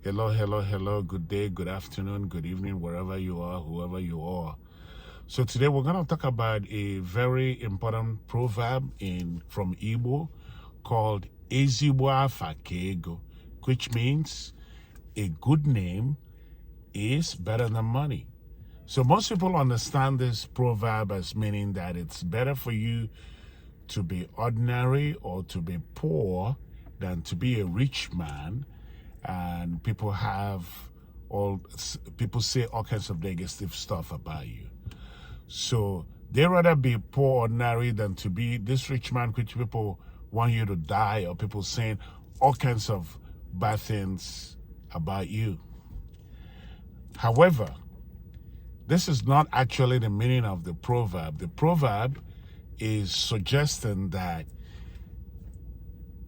Hello, hello, hello. Good day, good afternoon, good evening, wherever you are, whoever you are. So today we're going to talk about a very important proverb from Igbo called ezigbo which means a good name is better than money. So most people understand this proverb as meaning that it's better for you to be ordinary or to be poor than to be a rich man. And people say all kinds of negative stuff about you. So they rather be poor ordinary than to be this rich man, which people want you to die, or people saying all kinds of bad things about you. However, this is not actually the meaning of the proverb. The proverb is suggesting that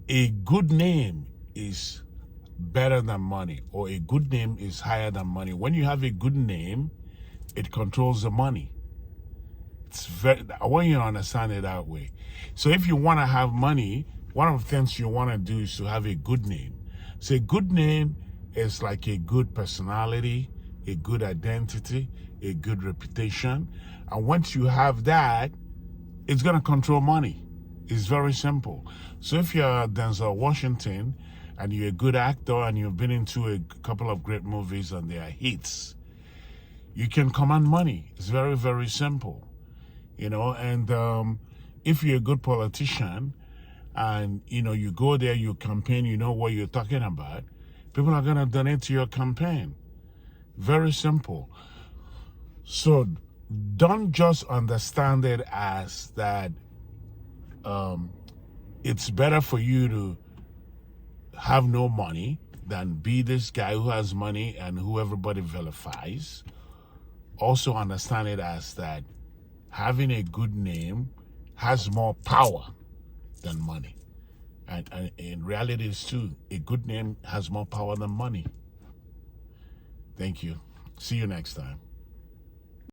a good name is better than money, or a good name is higher than money. When you have a good name, it controls the money. I want you to understand it that way. So if you want to have money, one of the things you want to do is to have a good name. So a good name is like a good personality, a good identity, a good reputation. And once you have that, it's going to control money. It's very simple. So if you're Denzel Washington and you're a good actor and you've been into a couple of great movies and they are hits, you can command money. It's very, very simple. And if you're a good politician and, you go there, you campaign, you know what you're talking about, people are going to donate to your campaign. Very simple. So don't just understand it as that it's better for you to have no money than be this guy who has money and who everybody vilifies. Also understand it as that having a good name has more power than money. And in reality, it's true. A good name has more power than money. Thank you. See you next time.